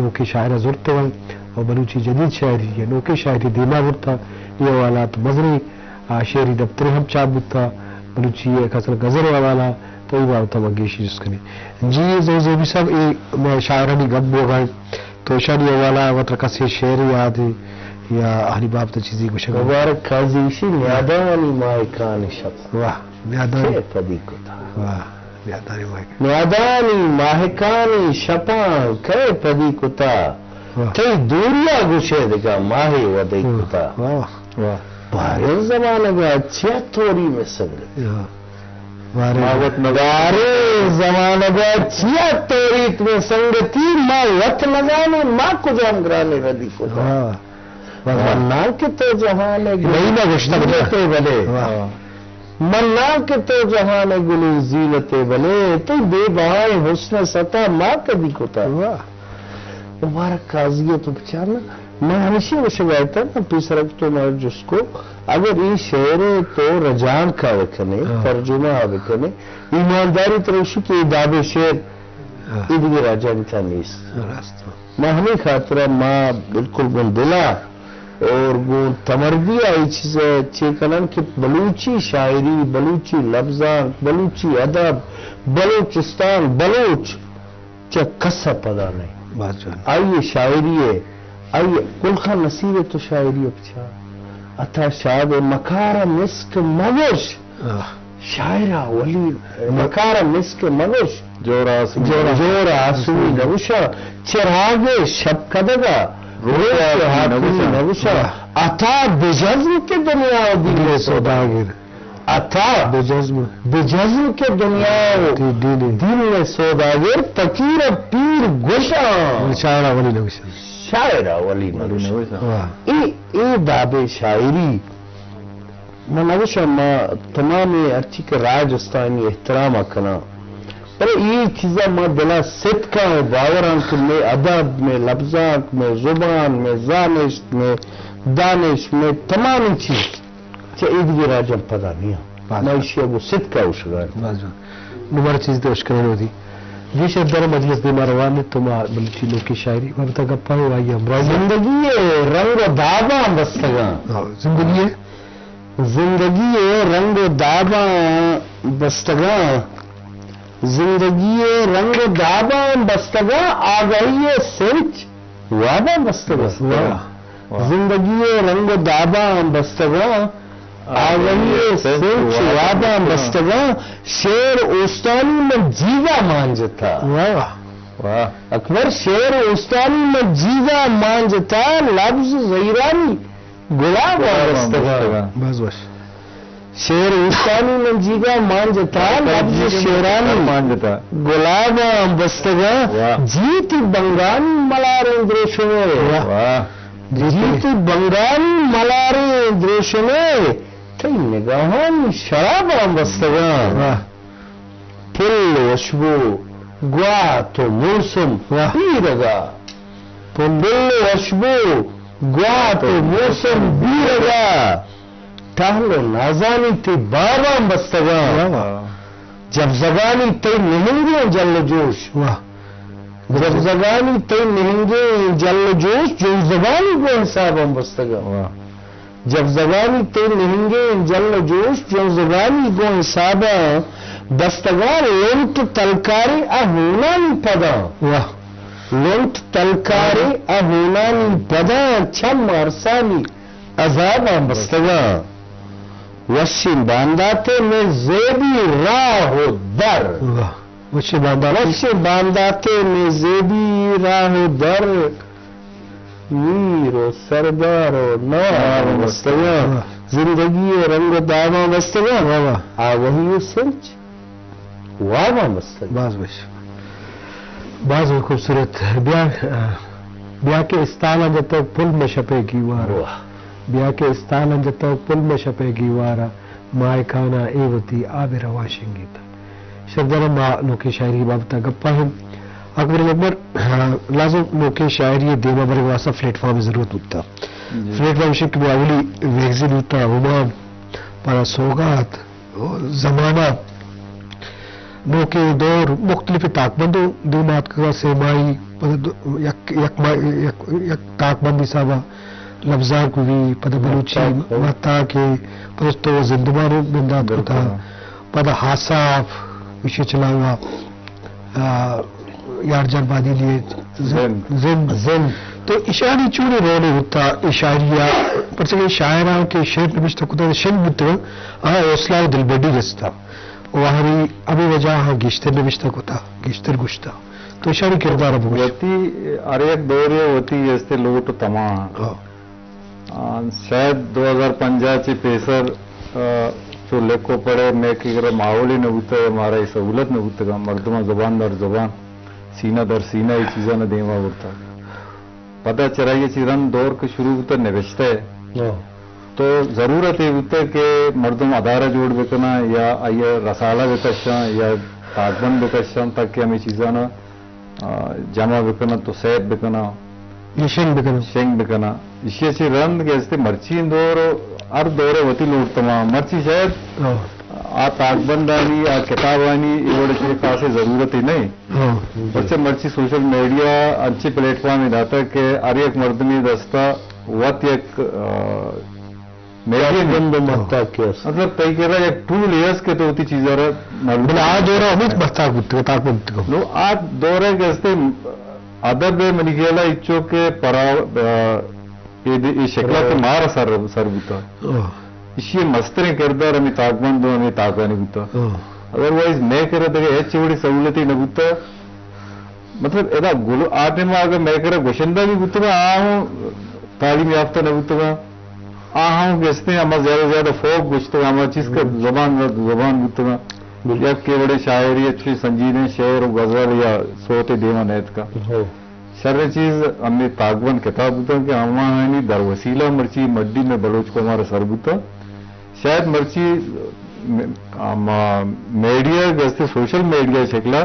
نوکے شاعرہ ضرورت ہوئے اور بلوچی جدید شاعری ہے نوکے شاعری دیما بتا یہ والا تو مزری شعری دفتر ہم چابت تھا بلوچی خاصر غزل والا تو یہ بات مگیشی جس کنی جی زوزی صاحب میں شاعرانی گب ہو گئے تو شاعری والا وطر کسی شعر یاد یا اہلی باب تو چیزی کو شکر مبارک قاضیشی نیادانی مائکان شب واہ نیادانی پدی کو تھا واہ نیادانی مائکان نیادانی ماہکانی شپان کئے پدی کو تھا کئی دوریا گوشے دکا ماہی ودی کو تھا واہ بارے زمانہ گا اچھا توری میں سنگ ماوت بارے زمانہ گا اچھا توری میں سنگتی ماں وقت نگانے ماں کو جام گرانے ردی کو تھا منا کے تو جہان گلے بلے منا کے تو جہان گلو زینت بلے تو بے بہائے حسن سطح ماں کبھی کو تھا مبارک قاضی تو بچارنا میں ہمیشہ وہ شکایت نا پیس رکھتا ہوں جس کو اگر یہ شعر تو رجان کا وکھنے ترجمہ وکھنے ایمانداری تروشی کی اداب شعر ادھگی راجان کا نیس میں ہمیں خاطرہ ماں بالکل گندلا اور گون تمردی آئی چیزیں اچھے کنن کہ بلوچی شاعری بلوچی لفظان بلوچی ادب بلوچستان بلوچ چا کسا پدا نہیں آئیے شاعری ہے آئیے کلخا نصیب تو شاعری اپچھا اتھا شاد مکارا مسک مگوش شاعرہ ولی مکارا مسک مگوش جورا آسوی نوشا چراغ شب کدگا نوشا اتھا بجزم کے دنیا دل سوداگر اتھا بجزم کے دنیا دل سوداگر فقیر پیر گوشا شاعرہ ولی نوشا شاعرہ ولی نوشا ای باب شاعری میں نوشا میں تمام ارچی کے راجستانی احترام کنا پر یہ چیزیں میں دلا صدقہ و باوران کہ میں ادب میں لفظات میں زبان میں زانش میں دانش میں تمام چیز چاہے ادھگی راجم پدا نہیں میں اسی ابو صدقہ اشگار نمار چیز دے اشکرین ہوتی یہ شاید در مجلس دے ماروان تو ماں بلچی لوگ کی شاعری میں بتا گپا ہو آئی ہم زندگی رنگ و دابا بستگاں زندگی رنگ و دابا بستگاں زندگی رنگ و دابا بستگاں آگئی سنچ وابا بستگاں زندگی رنگ و دابا بستگاں آگئی سنچ وابا بستگاں شیر اوستانی میں جیگا مانجتا اکبر شیر اوستانی میں جیگا مانجتا لفظ زیرانی گلاب بستگاں بس بس شیر اوستانی میں جیگا مانجتا لفظ شیرانی مانجتا گلاب بستگاں جیت بنگانی ملاریں دریشنے جیت بنگانی ملاریں دریشنے تی نگاہان شراب بستگاں پل وشبو گوا تو موسم بیرگا پل وشبو گوا تو موسم بیرگا ٹہل نازانی تی بابا بستگاں جب زبانی تی نہنگے جل جوش جب زبانی تی نہنگے جل جوش جو زبانی کو حساب بستگاں جب زبانی تی نہنگے جل جوش جو زبانی کو حساب بستگاں لنٹ تلکاری اہونانی پدا لنٹ تلکاری اہونانی پدا چھم ارسانی عذاب بستگاں وشی بانداتے میں زیبی راہ در وشی بانداتے میں زیبی راہ در ویر و سردار و نوار بستگاں زندگی رنگ و داما بستگاں آوہی سنچ وابا بستگاں بعض خوبصورت بیا کے استانا جب تک پل میں شپے کی وارا بیا کے استانا جب تک پل میں شپے کی وارا مائے کھانا ایوتی آب رواشنگی تا شردر ماں لوکی شاعری بابتا گپا ہم اکبر اکبر لازم لوکی شاعری دیما برے واسا پلیٹ فارم ضرورت ہوتا پلیٹ فارم شک بھی اولی ویگزن ہوتا ہمام پارا سوگات زمانہ نوکے دور مختلف طاقتمندوں دیمات کا سیمائی یک تاک بندی صاحبہ لفظاں کو بھی پتہ بلوچی متا کے پرستو زندمان بندات کو تھا پتہ حاصاف وشی چلا ہوا یار جربادی لیے زند تو اشاری چونے رونے ہوتا اشاریہ پر سے شاعران کے شعر نوشتہ کو شن بتو حوصلہ دل بڑی رستا وہاں ابھی وجہ ہاں گشتر نوشتہ کو تھا گشتر گشتہ تو اشاری کردار اب ہوتی ایک دورے ہوتی جیسے لوٹ تمام شاید 2050 چی پیسر جو لکھو پڑے میں کہ ماحول ہی نہ ہوتا ہے ہمارا یہ سہولت نہ ہوتا ہے مردمہ زبان در زبان سینہ در سینہ یہ چیزیں نہ دیما ہوتا پتہ چلا یہ چیزاں دور کے شروع ہوتا نوشتہ ہے تو ضرورت یہ ہوتا ہے کہ مردم ادارہ جوڑ بکنا یا یہ رسالہ بکشاں یا تاکبند بکشاں تاکہ ہمیں چیزاں جمع بکنا تو سیب بکنا شنگ بکنا اسی اچھی رند گیستے مرچی دور ہر دورے ہوتی لوٹ تمام مرچی شاید آ تاکبند آنی آ کتاب آنی یہ بڑے چیز خاصی ضرورت ہی نہیں بچے مرچی سوشل میڈیا اچھی پلیٹ فارم ہی داتا ہے کہ ہر ایک مردمی دستہ وقت ایک مطلب کئی کہہ رہا ایک ٹول ایئرس کے تو ہوتی چیزیں آج دورہ ہمیں بستہ آج دورے گیستے ادب منی گیلا اچو کے یہ شکلہ کے مارا سر بوتا اسی مستریں کردار ہمیں تاکبند ہمیں تاکہ نہیں بوتا ادروائز میں کہہ رہا تھا کہ ایچ بڑی سہولت ہی نہ بوتا مطلب ایدا گلو آٹے میں آگا میں کہہ رہا گوشندہ بھی بوتا گا آہوں تعلیم یافتہ نہ بوتا گا آہوں گیستے ہیں ہمیں زیادہ فوق گوشتا گا ہمیں چیز کا زبان بوتا گا یا کہ بڑے شاعری اچھی سنجیدیں شعر و غزل یا صوت دیوہ نیت کا شر چیز ہمیں تاکبند کتاب ہوتا کہ ہمیں در وسیلہ مرچی مڈی میں بلوچ کو ہمارا سر بوتا شاید مرچی میڈیا جیسے سوشل میڈیا شکلہ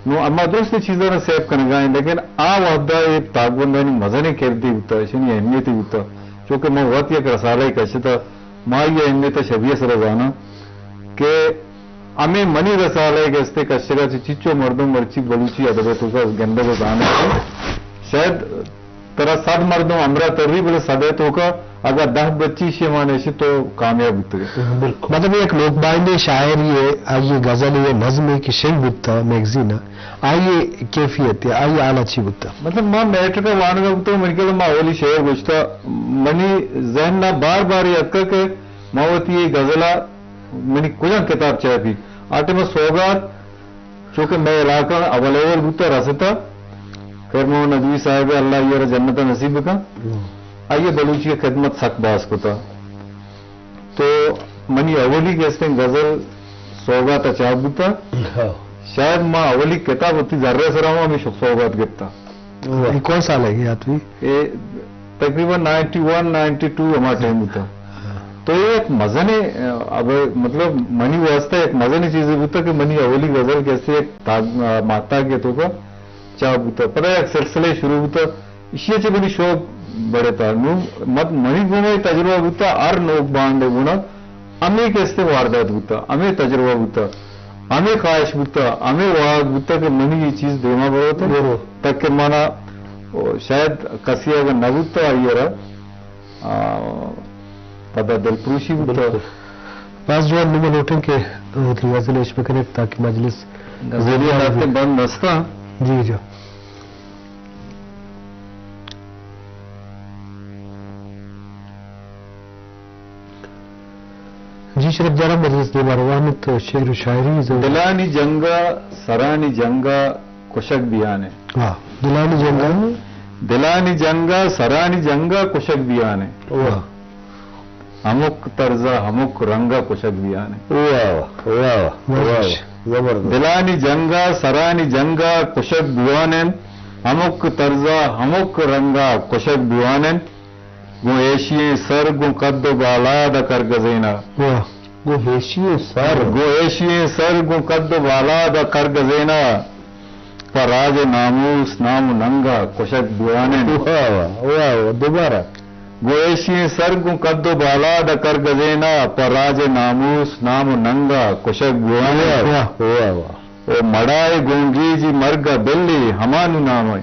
نو اما دوسری چیزیں نہ سیو کرنے گائیں لیکن وحدہ یہ تاکبندانی مزہ نہیں کھیلتی ہوتا ہے یہ اہمیت ہی ہوتا چونکہ میں وقت ایک رسالہ ہی کہتا تھا ماں یہ اہمیت شبیہ سے رضانا کہ ہمیں منی رسالہ کہتے کشگا سے چچو مردم مرچی بلوچی ادبیتوں کا گندہ کو جانا شاید ترا 100 مردم امرا تری بولے صدیتوں کا اگر 10 بچی شیمانے سے تو کامیاب ہوتے گئے مطلب ایک لوک بائندے شاعر یہ آئیے غزل یہ نظم کی شنگ بتا میگزین آئیے کیفیت ہے آئیے آلہ چی بتا مطلب ماں میٹر کا وانگا بتا ہوں من کے لئے ماں اولی شعر گوشتا منی ذہن نہ بار بار یہ اکر کہ ماں ہوتی یہ غزلہ منی کجا کتاب چاہے تھی آٹے میں سوگات چونکہ میں علاقہ اول بتا رستا خیر محمد ندوی صاحب اللہ یہ جنت نصیب کا آئیے بلوچی کی خدمت سخت باز کو تھا تو منی اولی کہتے ہیں غزل سوگات اچاب بتا شاید ماں اولی کتاب ہوتی ذرہ سرا ہوں ہمیں سوگات گفتا کون سال ہے یہ آتوی تقریباً 91 92 ہمارا ٹائم ہوتا تو یہ ایک مزنے اب مطلب منی واسطہ ایک مزنے چیزیں ہوتا کہ منی اولی غزل کیسے ایک ماتا کے تو کا چاہ ہوتا پتہ ایک سلسلے شروع ہوتا اسی اچھے بنی شوق بڑے تھا مت منی گونے تجربہ ہوتا ہر نوک بانڈے گونا ہمیں کیسے واردات ہوتا ہمیں تجربہ ہوتا ہمیں خواہش ہوتا ہمیں واغ ہوتا کہ منی یہ چیز دینا بڑا ہوتا تک کہ مانا شاید کسی اگر نہ ہوتا یہ رہا پتہ دل پروشی ہوتا بعض جو نمہ نوٹیں کہ غزل عشق کرے تاکہ مجلس ذریعہ راستے بند نستا جی جو جی شرف جارا مجلس دے باروانت شعر و شاعری دلانی جنگا سرانی جنگا کشک بیانے دلانی جنگا سرانی جنگا کشک بیانے ہمک طرزہ ہمک رنگا کشک بیانے دلانی جنگا سرانی جنگا کشک بیوانن ہمک طرزہ ہمک رنگا کشک بیوانن گو ایشی سر گو قد بالا دا کر گزینا گو ایشی سر گو قد بالا دا کر گزینا پر راج ناموس نام ننگا کشک بیوانن دوبارہ گو ایشی سر گو قد بالا دا کر گزینا پر راج ناموس نام ننگا کشک بیوانن او مڑائے گونگی جی مرگا بلی ہمانو نام ہے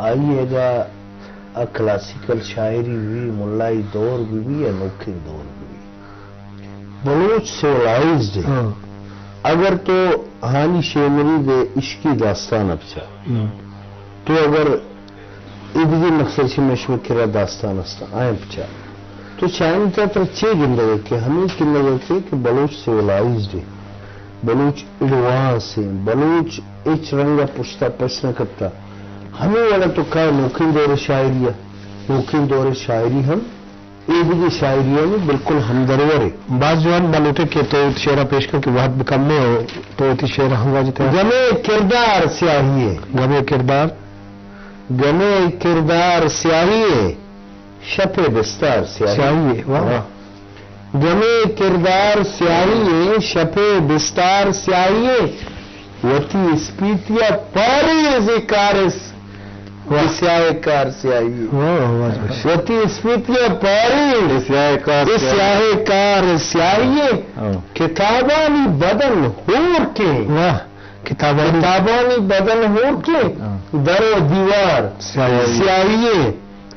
آئیے گا کلاسیکل شاعری بھی ملائی دور بھی انوکھے دور بھی بلوچ سولائزڈ ہے اگر تو ہانی شیمری دے عشقی داستان ابچا تو اگر ادگی مقصد سے مشمکرہ داستان استا آئیں پچا تو چاہیے تر چھ گندے کہ ہمیں کن لگے کہ بلوچ سولائزڈ ہے بلوچ ایڈوانس ہے بلوچ اچ رنگا پشتا پشنا کرتا ہمیں والا تو کہا نوکھن دور شاعری نوکھن دور شاعری ہم ایدگی شاعریوں میں بالکل ہمدرور ہے بعض جوان بلوٹے کے تو شعرہ پیش کر کے وقت بکمنے ہو تو تی شعرہ ہم واجتے ہیں گمے کردار سیاہی ہے گمے کردار سیاہی ہے شپ بستار سیاہی ہے گمے کردار سیاہی ہے شپ بستار سیاہی ہے وتی اسپیتیا پاری ذکارس سیاہ کار سیاہی وتی اسپیتیا پاری سیاہ کار سیاہی کتابانی بدن ہور کے کتابانی بدن ہور کے در و دیوار سیاہی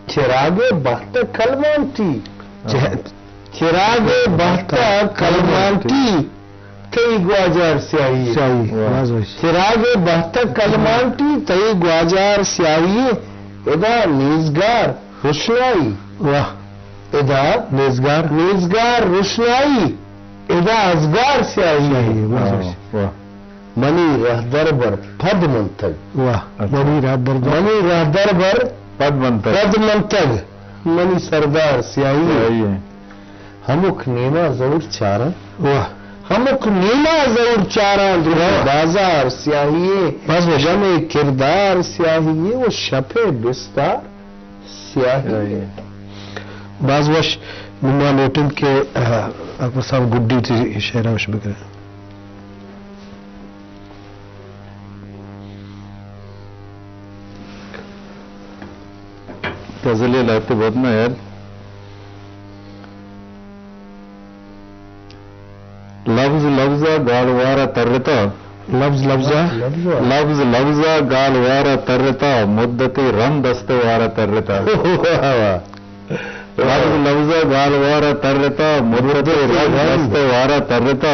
چراغ بہتا کلمانتی چراغ بہتا کلمانتی تئی گواجار سیاہی چراغ بہتا کلمانتی تئی گواجار سیاہی ادا نیزگار روشنائی ادا نیزگار روشنائی ادا ازگار سیاہی منی رہدر بر پد منتگ منی رہدر بر پد منتگ منی سردار سیاہی ہمک نیما ضرور چارا ہمک نیما ضرور چارا بازار سیاہی جمع کردار سیاہی وہ شپ بستار سیاہی بعض وش مما نوٹن کے اکبر صاحب گڈی تھی شہرہ وش بکرے غزلیں لاتے بہت نا یار لفظ گالوارا ترتا لفظ گالوارا ترتا مدت رم دستوارا ترتا لفظ گالوارا ترتا مدت رم دستوارا ترتا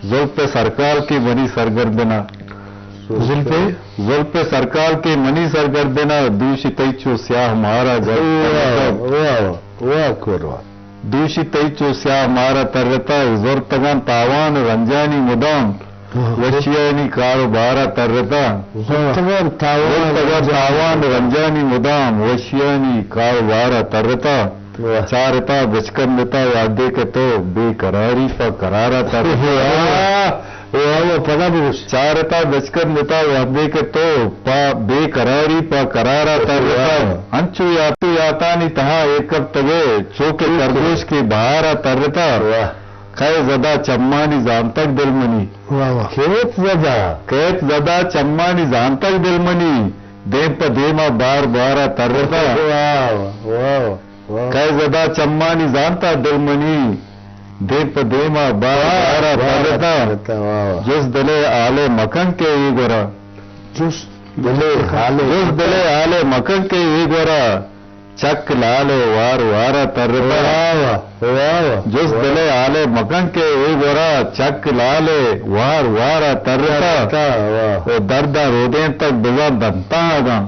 زلف سرکار کی منی سرگردنا زلف سرکار کے منی سرگردنا دوشی تیچو سیاہ مارا دوشی تیچو سیاہ مارا ترتا زورتگان تاوان رنجانی مدام وشیانی کاروبارا ترتا تاوان رنجانی مدام وشیانی کاروبارا ترتا چارتا بچکندتا وعدے کے تو بے قراری پا قرارا ترتا چارتا بچکر نتا وعدے کے تو پا بے قراری پا قرارا ترتا انچو یاتو یاتانی تہا ایکب تگے چوکے ترگوش کی بہارا ترتا خیر زدہ چمانی زانتک دلمنی کیت زدہ چمانی زانتک دلمنی دیم پا دیما بار بارا ترتا خیر زدہ چمانی زانتا دلمنی دیپ دیما بارا ترتا جس دلے آلے مکن کے ای گورا جس دلے آلے مکن کے ای گورا چک لالے وار وارا ترتا جس دلے آلے مکن کے ای گورا چک لالے وار وارا ترتا دردہ رودین تک بزا دمتا آگا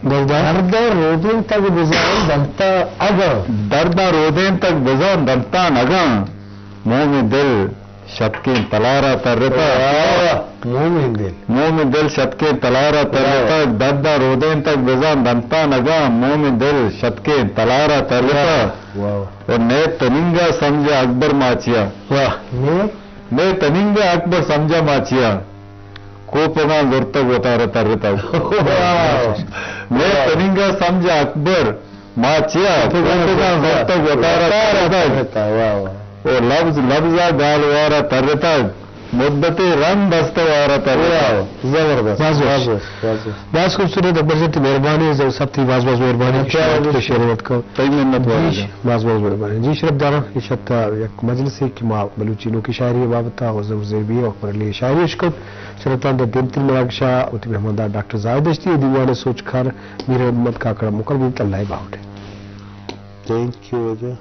دردہ رودین تک بزا دمتا آگا دردہ رودین تک بزا دمتا نگا منہ میں دل شتکیں تلارا ترتا منہ میں دل شتکیں تلارا ترتا دردہ رودین تک بزا دمتا نگا منہ میں دل شتکیں تلارا ترتا اور نئے تننگا سمجھا اکبر ماچیا نئے تننگا اکبر سمجھا ماچیا کوپگاں زرتگ وطارا ترتا نئے تننگا سمجھا اکبر ماچیا کوپگاں زرتگ وطارا ترتا اور لفظ گالوارا ترتا مدت رنگ دستوارت زبردست بس خوبصورت زبردست مہربانی سب تھی باز باز مہربانی شریعت کو کئی منت والی باز باز مہربانی جی شرف دارا یہ شت یک مجلس ہے کہ ما بلوچینوں کی شاعری بابتا وزر زیبی اور علی شاعری اشکت شرطان دے دن تل مراکشا اتی محمد ڈاکٹر زاہد اشتی دیوان سوچ کھار میرے امت کا کڑا مکرم اللہ باہوٹے تھینک یو